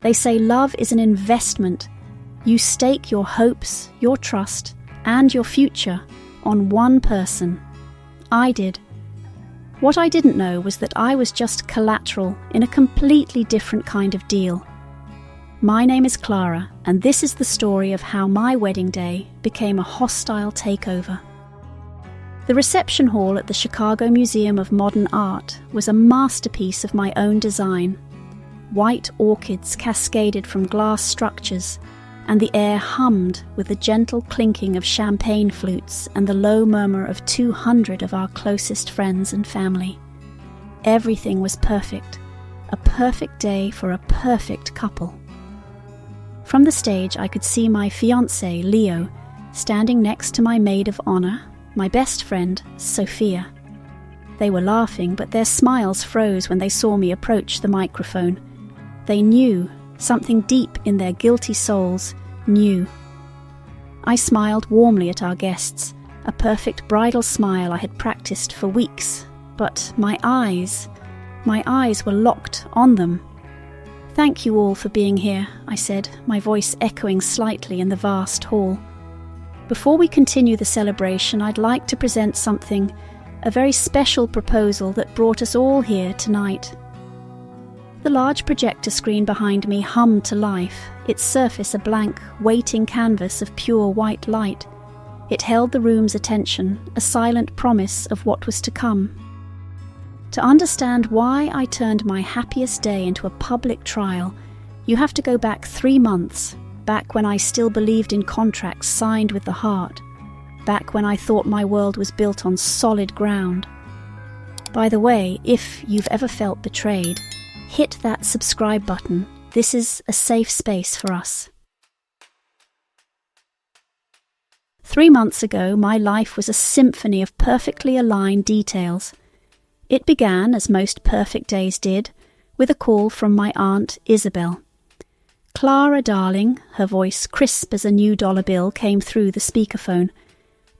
They say love is an investment. You stake your hopes, your trust, and your future on one person. I did. What I didn't know was that I was just collateral in a completely different kind of deal. My name is Clara, and this is the story of how my wedding day became a hostile takeover. The reception hall at the Chicago Museum of Modern Art was a masterpiece of my own design. White orchids cascaded from glass structures, and the air hummed with the gentle clinking of champagne flutes and the low murmur of 200 of our closest friends and family. Everything was perfect, a perfect day for a perfect couple. From the stage I could see my fiancé, Leo, standing next to my maid of honor, my best friend, Sophia. They were laughing, but their smiles froze when they saw me approach the microphone. They knew, something deep in their guilty souls, knew. I smiled warmly at our guests, a perfect bridal smile I had practiced for weeks, but my eyes were locked on them. "Thank you all for being here," I said, my voice echoing slightly in the vast hall. "Before we continue the celebration, I'd like to present something, a very special proposal that brought us all here tonight." The large projector screen behind me hummed to life, its surface a blank, waiting canvas of pure white light. It held the room's attention, a silent promise of what was to come. To understand why I turned my happiest day into a public trial, you have to go back 3 months, back when I still believed in contracts signed with the heart, back when I thought my world was built on solid ground. By the way, if you've ever felt betrayed, hit that subscribe button. This is a safe space for us. 3 months ago, my life was a symphony of perfectly aligned details. It began, as most perfect days did, with a call from my aunt Isabel. "Clara, darling," her voice crisp as a new dollar bill came through the speakerphone.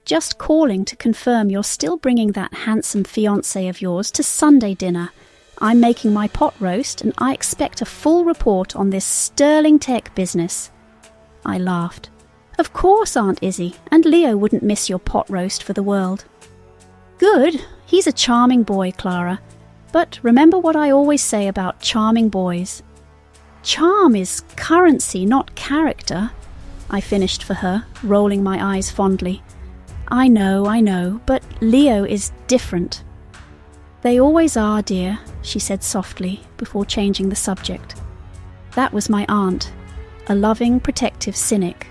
"Just calling to confirm you're still bringing that handsome fiancé of yours to Sunday dinner. I'm making my pot roast, and I expect a full report on this sterling tech business." I laughed. "Of course, Aunt Izzy, and Leo wouldn't miss your pot roast for the world." "Good, he's a charming boy, Clara. But remember what I always say about charming boys. Charm is currency, not character," I finished for her, rolling my eyes fondly. I know, but Leo is different." "They always are, dear," she said softly, before changing the subject. That was my aunt, a loving, protective cynic.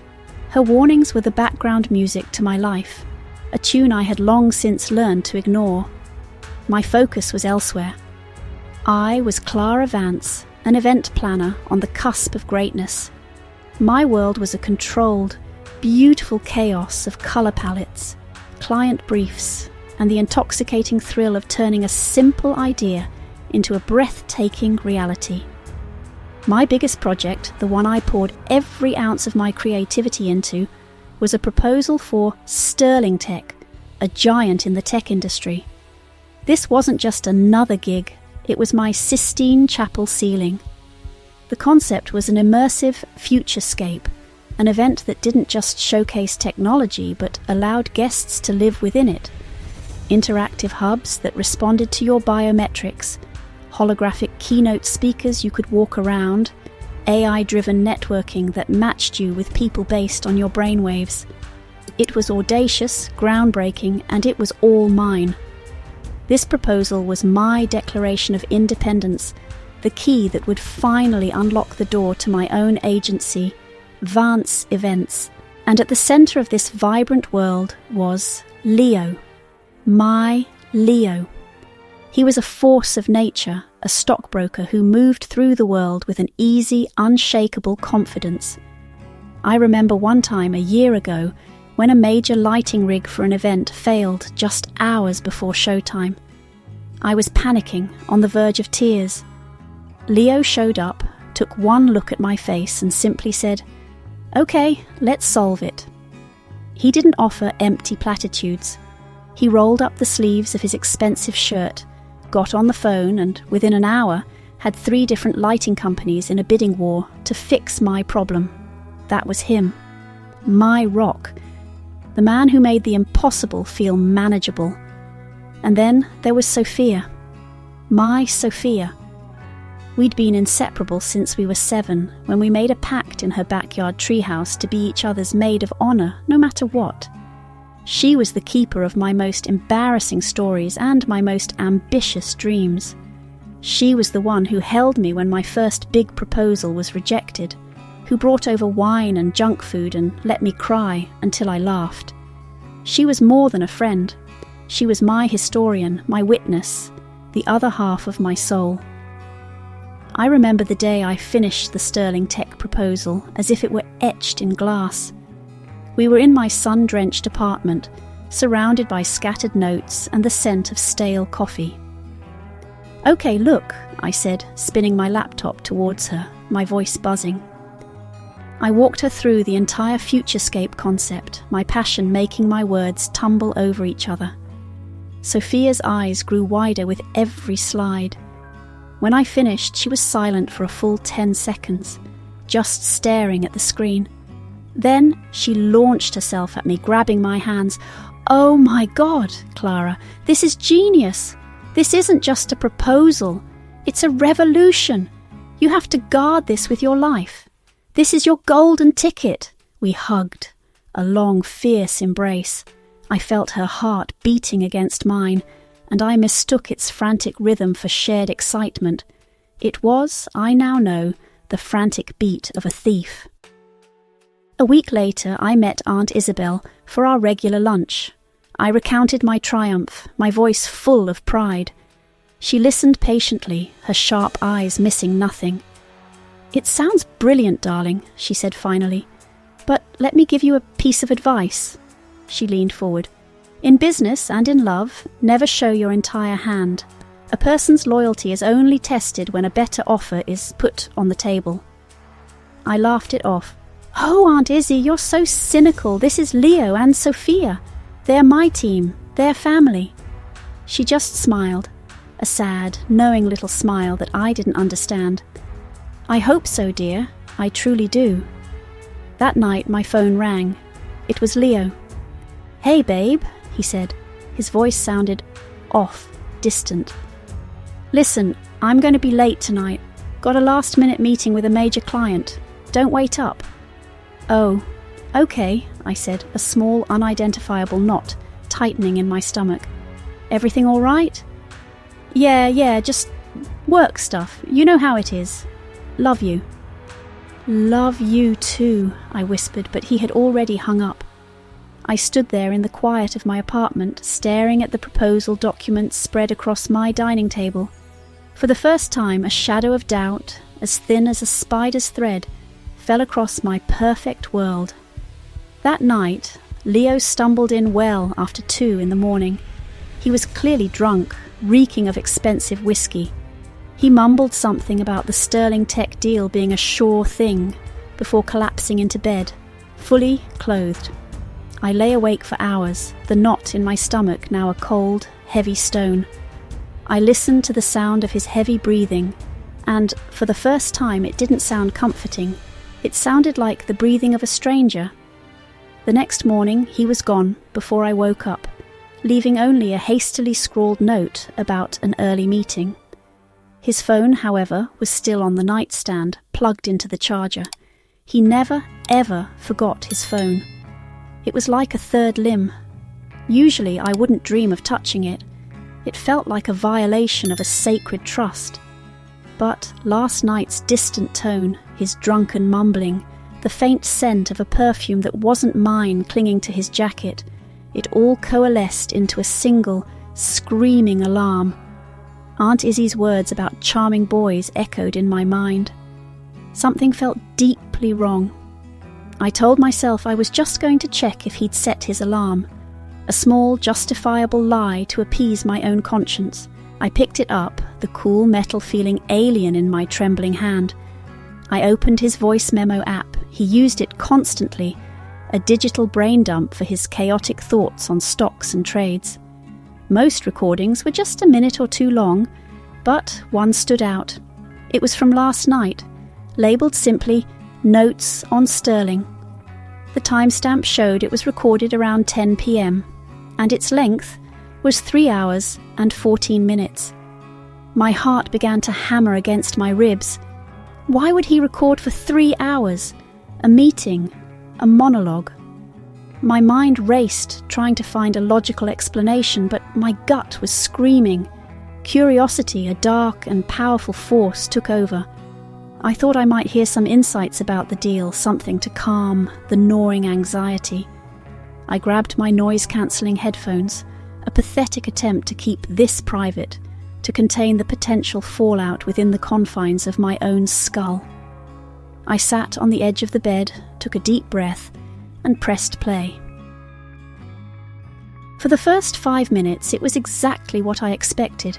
Her warnings were the background music to my life, a tune I had long since learned to ignore. My focus was elsewhere. I was Clara Vance, an event planner on the cusp of greatness. My world was a controlled, beautiful chaos of colour palettes, client briefs, and the intoxicating thrill of turning a simple idea into a breathtaking reality. My biggest project, the one I poured every ounce of my creativity into, was a proposal for Sterling Tech, a giant in the tech industry. This wasn't just another gig, it was my Sistine Chapel ceiling. The concept was an immersive futurescape, an event that didn't just showcase technology but allowed guests to live within it. Interactive hubs that responded to your biometrics, holographic keynote speakers you could walk around, AI-driven networking that matched you with people based on your brainwaves. It was audacious, groundbreaking, and it was all mine. This proposal was my declaration of independence, the key that would finally unlock the door to my own agency, Vance Events. And at the centre of this vibrant world was Leo. My Leo. He was a force of nature, a stockbroker who moved through the world with an easy, unshakable confidence. I remember one time a year ago when a major lighting rig for an event failed just hours before showtime. I was panicking, on the verge of tears. Leo showed up, took one look at my face and simply said, "Okay, let's solve it." He didn't offer empty platitudes. He rolled up the sleeves of his expensive shirt, got on the phone, and within an hour, had 3 different lighting companies in a bidding war to fix my problem. That was him. My rock. The man who made the impossible feel manageable. And then there was Sophia. My Sophia. We'd been inseparable since we were 7, when we made a pact in her backyard treehouse to be each other's maid of honour, no matter what. She was the keeper of my most embarrassing stories and my most ambitious dreams. She was the one who held me when my first big proposal was rejected, who brought over wine and junk food and let me cry until I laughed. She was more than a friend. She was my historian, my witness, the other half of my soul. I remember the day I finished the Sterling Tech proposal as if it were etched in glass. We were in my sun-drenched apartment, surrounded by scattered notes and the scent of stale coffee. "Okay, look," I said, spinning my laptop towards her, my voice buzzing. I walked her through the entire futurescape concept, my passion making my words tumble over each other. Sophia's eyes grew wider with every slide. When I finished, she was silent for a full 10 seconds, just staring at the screen. Then she launched herself at me, grabbing my hands. "Oh my God, Clara, this is genius. This isn't just a proposal. It's a revolution. You have to guard this with your life. This is your golden ticket." We hugged, a long, fierce embrace. I felt her heart beating against mine, and I mistook its frantic rhythm for shared excitement. It was, I now know, the frantic beat of a thief. A week later, I met Aunt Isabel for our regular lunch. I recounted my triumph, my voice full of pride. She listened patiently, her sharp eyes missing nothing. "It sounds brilliant, darling," she said finally. "But let me give you a piece of advice." She leaned forward. "In business and in love, never show your entire hand. A person's loyalty is only tested when a better offer is put on the table." I laughed it off. "Oh, Aunt Izzy, you're so cynical. This is Leo and Sophia. They're my team. They're family." She just smiled, a sad, knowing little smile that I didn't understand. "I hope so, dear. I truly do." That night my phone rang. It was Leo. "Hey, babe," he said. His voice sounded off, distant. "Listen, I'm going to be late tonight. Got a last-minute meeting with a major client. Don't wait up." "Oh, okay," I said, a small, unidentifiable knot tightening in my stomach. "Everything all right?" Yeah, just work stuff. You know how it is. Love you." "Love you too," I whispered, but he had already hung up. I stood there in the quiet of my apartment, staring at the proposal documents spread across my dining table. For the first time, a shadow of doubt, as thin as a spider's thread, fell across my perfect world. That night, Leo stumbled in well after 2 in the morning. He was clearly drunk, reeking of expensive whiskey. He mumbled something about the Sterling Tech deal being a sure thing before collapsing into bed, fully clothed. I lay awake for hours, the knot in my stomach now a cold, heavy stone. I listened to the sound of his heavy breathing, and for the first time it didn't sound comforting. It sounded like the breathing of a stranger. The next morning he was gone before I woke up, leaving only a hastily scrawled note about an early meeting. His phone, however, was still on the nightstand, plugged into the charger. He never, ever forgot his phone. It was like a third limb. Usually I wouldn't dream of touching it. It felt like a violation of a sacred trust. But last night's distant tone, his drunken mumbling, the faint scent of a perfume that wasn't mine clinging to his jacket, it all coalesced into a single, screaming alarm. Aunt Izzy's words about charming boys echoed in my mind. Something felt deeply wrong. I told myself I was just going to check if he'd set his alarm. A small, justifiable lie to appease my own conscience. I picked it up, the cool metal feeling alien in my trembling hand. I opened his voice memo app. He used it constantly, a digital brain dump for his chaotic thoughts on stocks and trades. Most recordings were just a minute or 2 long, but one stood out. It was from last night, labelled simply Notes on Sterling. The timestamp showed it was recorded around 10 p.m, and its length was 3 hours and 14 minutes. My heart began to hammer against my ribs. Why would he record for 3 hours? A meeting, a monologue. My mind raced, trying to find a logical explanation, but my gut was screaming. Curiosity, a dark and powerful force, took over. I thought I might hear some insights about the deal, something to calm the gnawing anxiety. I grabbed my noise-cancelling headphones, a pathetic attempt to keep this private, to contain the potential fallout within the confines of my own skull. I sat on the edge of the bed, took a deep breath, and pressed play. For the first 5 minutes, it was exactly what I expected.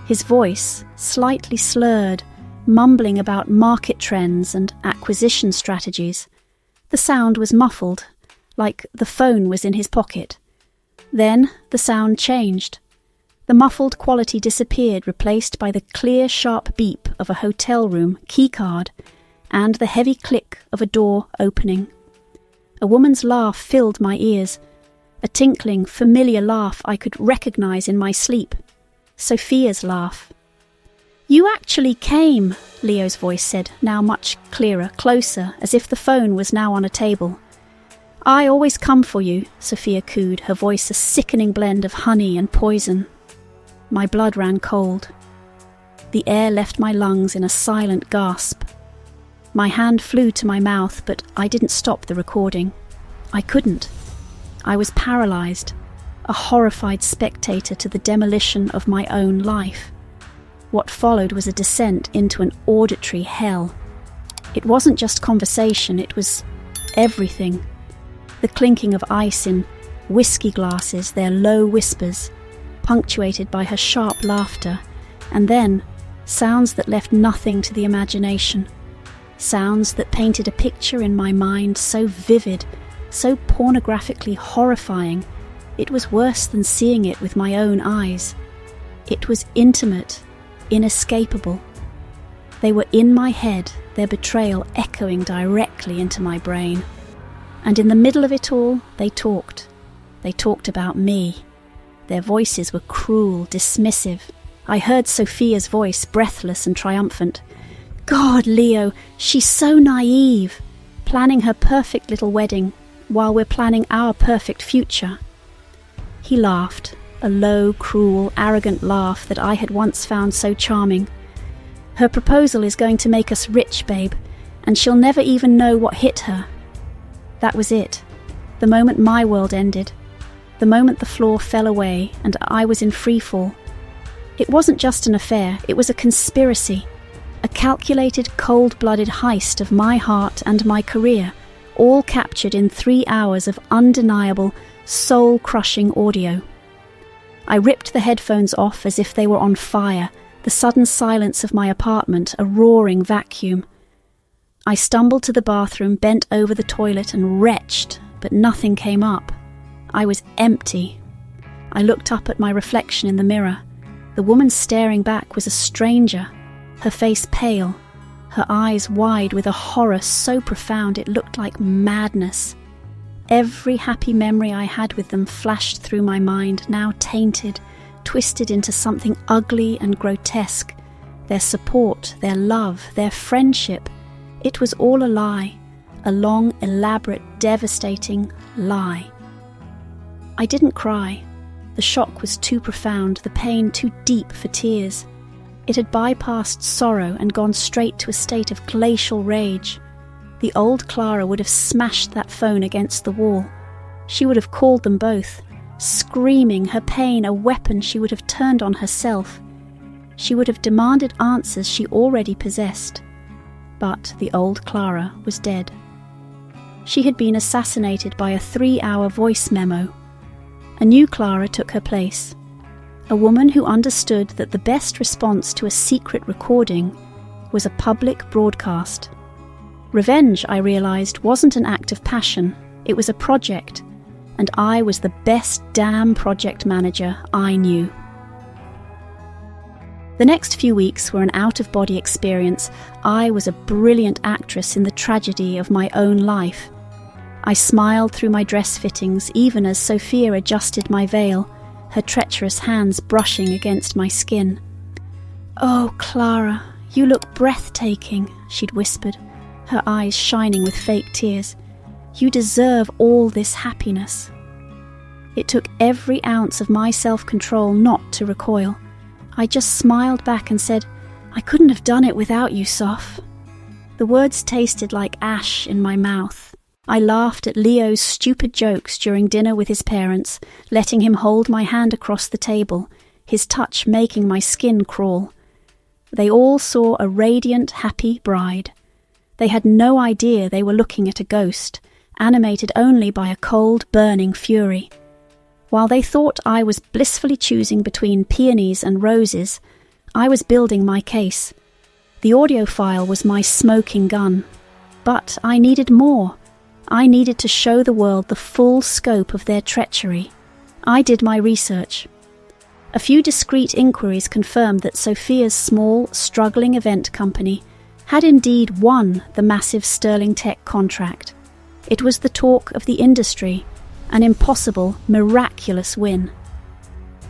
His voice, slightly slurred, mumbling about market trends and acquisition strategies. The sound was muffled, like the phone was in his pocket. Then the sound changed. The muffled quality disappeared, replaced by the clear, sharp beep of a hotel room keycard and the heavy click of a door opening. A woman's laugh filled my ears, a tinkling, familiar laugh I could recognize in my sleep. Sophia's laugh. "You actually came," Leo's voice said, now much clearer, closer, as if the phone was now on a table. "I always come for you," Sophia cooed, her voice a sickening blend of honey and poison. My blood ran cold. The air left my lungs in a silent gasp. My hand flew to my mouth, but I didn't stop the recording. I couldn't. I was paralyzed, a horrified spectator to the demolition of my own life. What followed was a descent into an auditory hell. It wasn't just conversation, it was everything. The clinking of ice in whiskey glasses, their low whispers, punctuated by her sharp laughter, and then sounds that left nothing to the imagination. Sounds that painted a picture in my mind so vivid, so pornographically horrifying, it was worse than seeing it with my own eyes. It was intimate, inescapable. They were in my head, their betrayal echoing directly into my brain. And in the middle of it all, they talked. They talked about me. Their voices were cruel, dismissive. I heard Sophia's voice, breathless and triumphant. "God, Leo, she's so naive, planning her perfect little wedding while we're planning our perfect future." He laughed, a low, cruel, arrogant laugh that I had once found so charming. "Her proposal is going to make us rich, babe, and she'll never even know what hit her." That was it. The moment my world ended. The moment the floor fell away and I was in freefall. It wasn't just an affair, it was a conspiracy. A calculated, cold-blooded heist of my heart and my career, all captured in 3 hours of undeniable, soul-crushing audio. I ripped the headphones off as if they were on fire, the sudden silence of my apartment a roaring vacuum. I stumbled to the bathroom, bent over the toilet and retched, but nothing came up. I was empty. I looked up at my reflection in the mirror. The woman staring back was a stranger, her face pale, her eyes wide with a horror so profound it looked like madness. Every happy memory I had with them flashed through my mind, now tainted, twisted into something ugly and grotesque. Their support, their love, their friendship, it was all a lie, a long, elaborate, devastating lie. I didn't cry. The shock was too profound, the pain too deep for tears. It had bypassed sorrow and gone straight to a state of glacial rage. The old Clara would have smashed that phone against the wall. She would have called them both, screaming, her pain a weapon she would have turned on herself. She would have demanded answers she already possessed. But the old Clara was dead. She had been assassinated by a 3-hour voice memo. A new Clara took her place. A woman who understood that the best response to a secret recording was a public broadcast. Revenge, I realized, wasn't an act of passion, it was a project, and I was the best damn project manager I knew. The next few weeks were an out-of-body experience. I was a brilliant actress in the tragedy of my own life. I smiled through my dress fittings even as Sophia adjusted my veil, her treacherous hands brushing against my skin. "Oh, Clara, you look breathtaking," she'd whispered, her eyes shining with fake tears. "You deserve all this happiness." It took every ounce of my self-control not to recoil. I just smiled back and said, "I couldn't have done it without you, Soph." The words tasted like ash in my mouth. I laughed at Leo's stupid jokes during dinner with his parents, letting him hold my hand across the table, his touch making my skin crawl. They all saw a radiant, happy bride. They had no idea they were looking at a ghost, animated only by a cold, burning fury. While they thought I was blissfully choosing between peonies and roses, I was building my case. The audio file was my smoking gun. But I needed more. I needed to show the world the full scope of their treachery. I did my research. A few discreet inquiries confirmed that Sophia's small, struggling event company had indeed won the massive Sterling Tech contract. It was the talk of the industry, an impossible, miraculous win.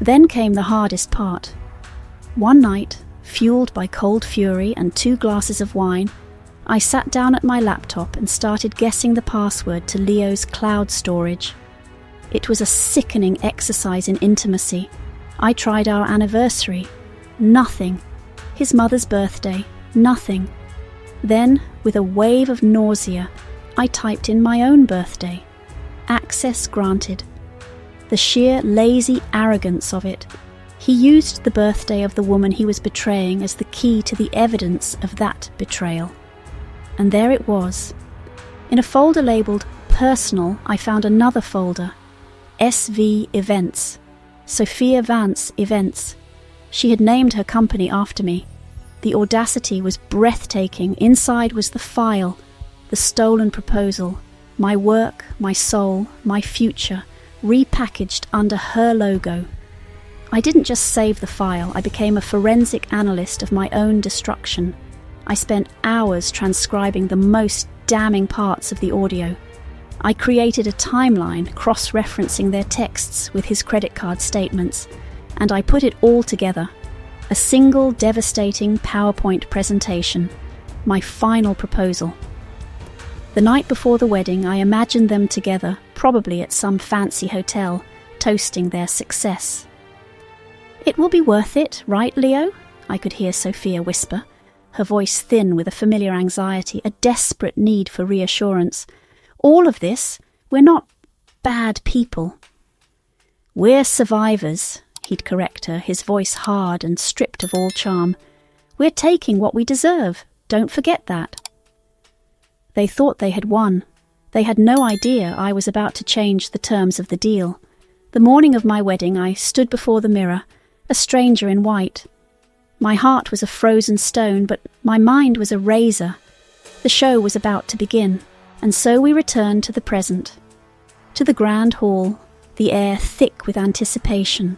Then came the hardest part. One night, fueled by cold fury and 2 glasses of wine, I sat down at my laptop and started guessing the password to Leo's cloud storage. It was a sickening exercise in intimacy. I tried our anniversary. Nothing. His mother's birthday. Nothing. Then, with a wave of nausea, I typed in my own birthday. Access granted. The sheer lazy arrogance of it. He used the birthday of the woman he was betraying as the key to the evidence of that betrayal. And there it was. In a folder labelled Personal, I found another folder. SV Events. Sophia Vance Events. She had named her company after me. The audacity was breathtaking. Inside was the file, the stolen proposal, my work, my soul, my future, repackaged under her logo. I didn't just save the file, I became a forensic analyst of my own destruction. I spent hours transcribing the most damning parts of the audio. I created a timeline cross-referencing their texts with his credit card statements, and I put it all together. A single devastating PowerPoint presentation, my final proposal. The night before the wedding, I imagined them together, probably at some fancy hotel, toasting their success. "It will be worth it, right, Leo?" I could hear Sophia whisper, her voice thin with a familiar anxiety, a desperate need for reassurance. "All of this, we're not bad people." "We're survivors," he'd correct her, his voice hard and stripped of all charm. "We're taking what we deserve. Don't forget that." They thought they had won. They had no idea I was about to change the terms of the deal. The morning of my wedding, I stood before the mirror, a stranger in white. My heart was a frozen stone, but my mind was a razor. The show was about to begin, and so we returned to the present. To the grand hall, the air thick with anticipation.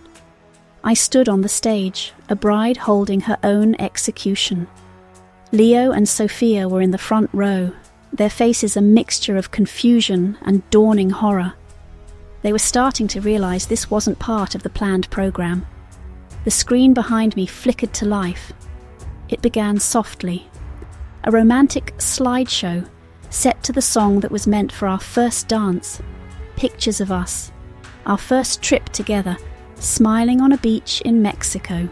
I stood on the stage, a bride holding her own execution. Leo and Sophia were in the front row, their faces a mixture of confusion and dawning horror. They were starting to realize this wasn't part of the planned program. The screen behind me flickered to life. It began softly. A romantic slideshow set to the song that was meant for our first dance. Pictures of us, our first trip together, smiling on a beach in Mexico.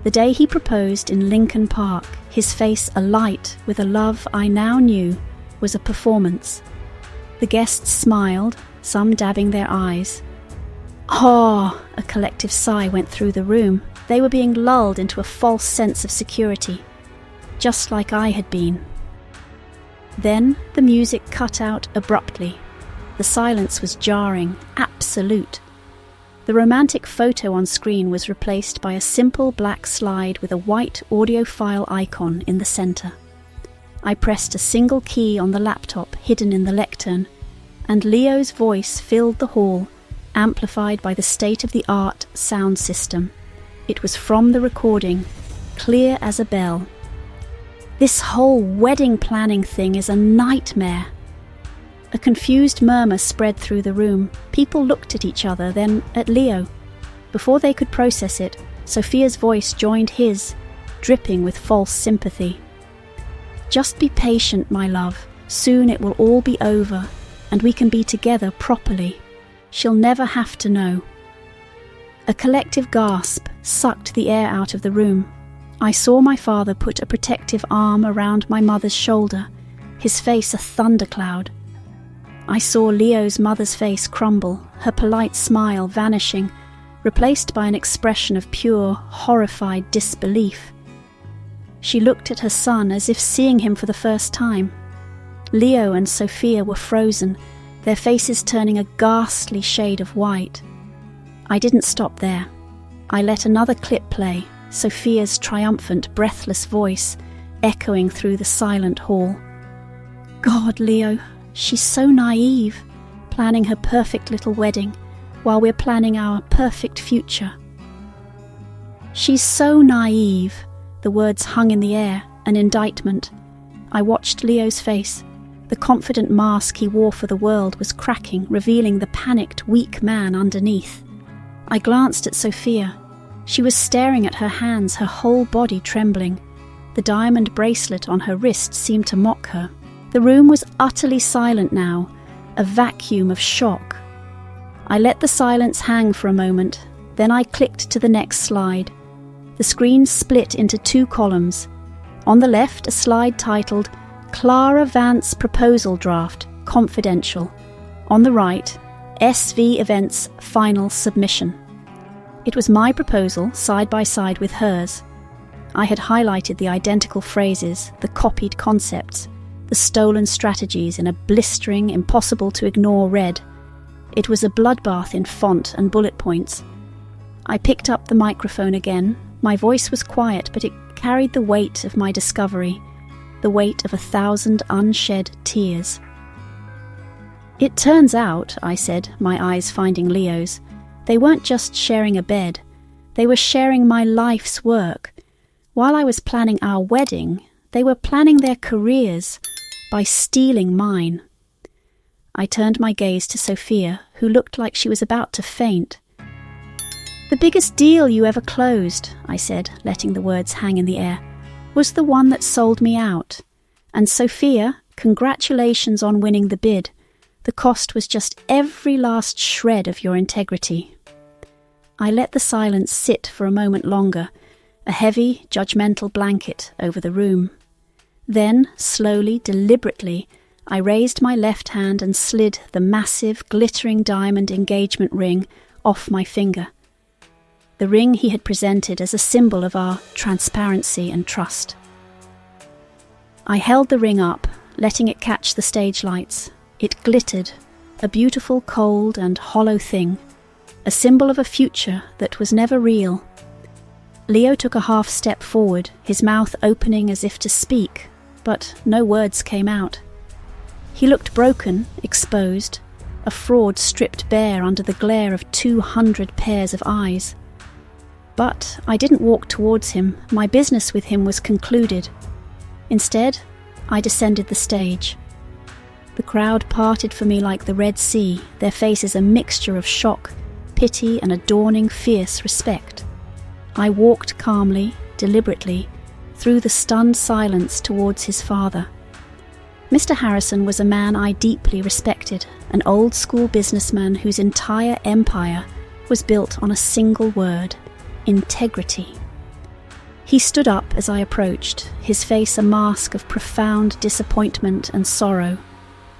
The day he proposed in Lincoln Park, his face alight with a love I now knew was a performance. The guests smiled, some dabbing their eyes. "Oh!" a collective sigh went through the room. They were being lulled into a false sense of security, just like I had been. Then the music cut out abruptly. The silence was jarring, absolute. The romantic photo on screen was replaced by a simple black slide with a white audio file icon in the center. I pressed a single key on the laptop hidden in the lectern, and Leo's voice filled the hall, amplified by the state-of-the-art sound system. It was from the recording, clear as a bell. "This whole wedding planning thing is a nightmare." A confused murmur spread through the room. People looked at each other, then at Leo. Before they could process it, Sophia's voice joined his, dripping with false sympathy. "Just be patient, my love. Soon it will all be over, and we can be together properly. She'll never have to know." A collective gasp sucked the air out of the room. I saw my father put a protective arm around my mother's shoulder, his face a thundercloud. I saw Leo's mother's face crumble, her polite smile vanishing, replaced by an expression of pure, horrified disbelief. She looked at her son as if seeing him for the first time. Leo and Sophia were frozen, their faces turning a ghastly shade of white. I didn't stop there. I let another clip play, Sophia's triumphant, breathless voice echoing through the silent hall. "God, Leo, she's so naive, planning her perfect little wedding while we're planning our perfect future." "She's so naive," the words hung in the air, an indictment. I watched Leo's face. The confident mask he wore for the world was cracking, revealing the panicked, weak man underneath. I glanced at Sophia. She was staring at her hands, her whole body trembling. The diamond bracelet on her wrist seemed to mock her. The room was utterly silent now, a vacuum of shock. I let the silence hang for a moment, then I clicked to the next slide. The screen split into two columns. On the left, a slide titled "Clara Vance Proposal Draft, Confidential." On the right, "SV Events Final Submission." It was my proposal, side by side with hers. I had highlighted the identical phrases, the copied concepts, the stolen strategies in a blistering, impossible-to-ignore red. It was a bloodbath in font and bullet points. I picked up the microphone again. My voice was quiet, but it carried the weight of my discovery, the weight of 1,000 unshed tears. "It turns out," I said, my eyes finding Leo's, "they weren't just sharing a bed. They were sharing my life's work. While I was planning our wedding, they were planning their careers by stealing mine." I turned my gaze to Sophia, who looked like she was about to faint. "The biggest deal you ever closed," I said, letting the words hang in the air, "was the one that sold me out. And Sophia, congratulations on winning the bid. The cost was just every last shred of your integrity." I let the silence sit for a moment longer, a heavy, judgmental blanket over the room. Then, slowly, deliberately, I raised my left hand and slid the massive, glittering diamond engagement ring off my finger. The ring he had presented as a symbol of our transparency and trust. I held the ring up, letting it catch the stage lights. It glittered, a beautiful, cold and hollow thing, a symbol of a future that was never real. Leo took a half step forward, his mouth opening as if to speak, but no words came out. He looked broken, exposed, a fraud stripped bare under the glare of 200 pairs of eyes. But I didn't walk towards him. My business with him was concluded. Instead, I descended the stage. The crowd parted for me like the Red Sea, their faces a mixture of shock, pity and a dawning fierce respect. I walked calmly, deliberately, through the stunned silence towards his father. Mr. Harrison was a man I deeply respected, an old-school businessman whose entire empire was built on a single word: integrity. He stood up as I approached, his face a mask of profound disappointment and sorrow,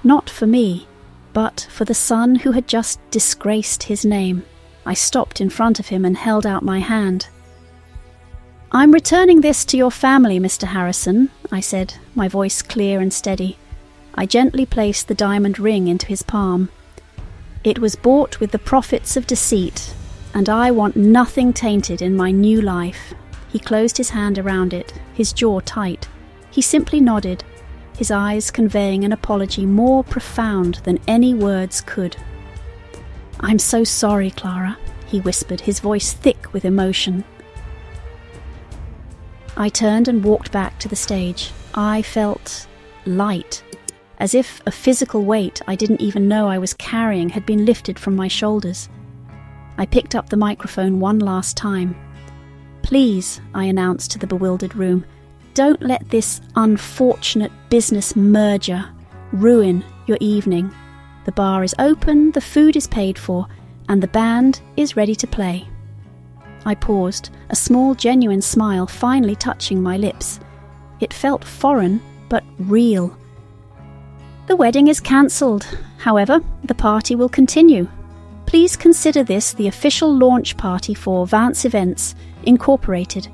not for me, but for the son who had just disgraced his name. I stopped in front of him and held out my hand. "I'm returning this to your family, Mr. Harrison," I said, my voice clear and steady. I gently placed the diamond ring into his palm. "It was bought with the profits of deceit, and I want nothing tainted in my new life." He closed his hand around it, his jaw tight. He simply nodded, his eyes conveying an apology more profound than any words could. "I'm so sorry, Clara," he whispered, his voice thick with emotion. I turned and walked back to the stage. I felt light, as if a physical weight I didn't even know I was carrying had been lifted from my shoulders. I picked up the microphone one last time. "Please," I announced to the bewildered room, "don't let this unfortunate business merger ruin your evening. The bar is open, the food is paid for, and the band is ready to play." I paused, a small, genuine smile finally touching my lips. It felt foreign, but real. "The wedding is cancelled. However, the party will continue. Please consider this the official launch party for Fiancé Events, Incorporated."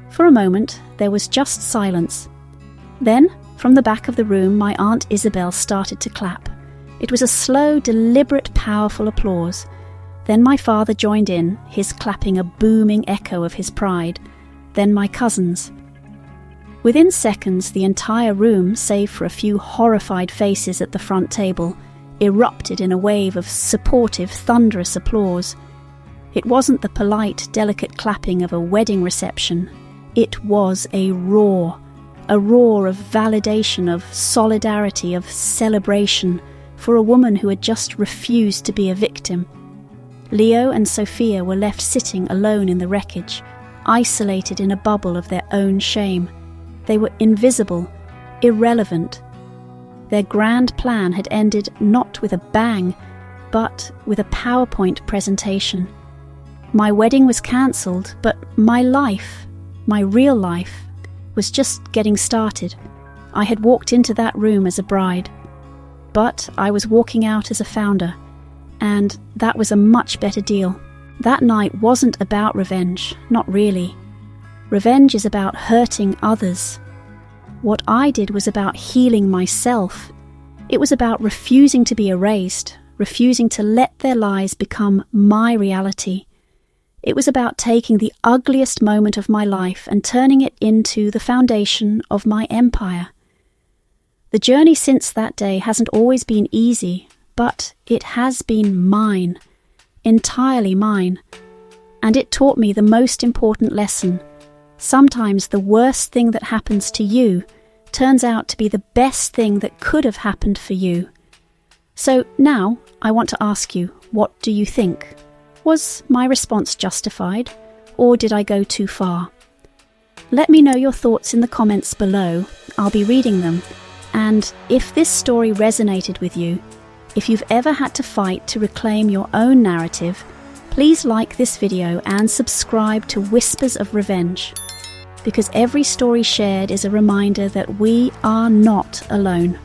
For a moment, there was just silence. Then, from the back of the room, my Aunt Isabel started to clap. It was a slow, deliberate, powerful applause. Then my father joined in, his clapping a booming echo of his pride. Then my cousins. Within seconds, the entire room, save for a few horrified faces at the front table, erupted in a wave of supportive, thunderous applause. It wasn't the polite, delicate clapping of a wedding reception. It was a roar of validation, of solidarity, of celebration for a woman who had just refused to be a victim. Leo and Sophia were left sitting alone in the wreckage, isolated in a bubble of their own shame. They were invisible, irrelevant. Their grand plan had ended not with a bang, but with a PowerPoint presentation. My wedding was cancelled, but my life, my real life, was just getting started. I had walked into that room as a bride, but I was walking out as a founder. And that was a much better deal. That night wasn't about revenge, not really. Revenge is about hurting others. What I did was about healing myself. It was about refusing to be erased, refusing to let their lies become my reality. It was about taking the ugliest moment of my life and turning it into the foundation of my empire. The journey since that day hasn't always been easy, but it has been mine, entirely mine. And it taught me the most important lesson. Sometimes the worst thing that happens to you turns out to be the best thing that could have happened for you. So now I want to ask you, what do you think? Was my response justified, or did I go too far? Let me know your thoughts in the comments below. I'll be reading them. And if this story resonated with you, if you've ever had to fight to reclaim your own narrative, please like this video and subscribe to Whispers of Revenge, because every story shared is a reminder that we are not alone.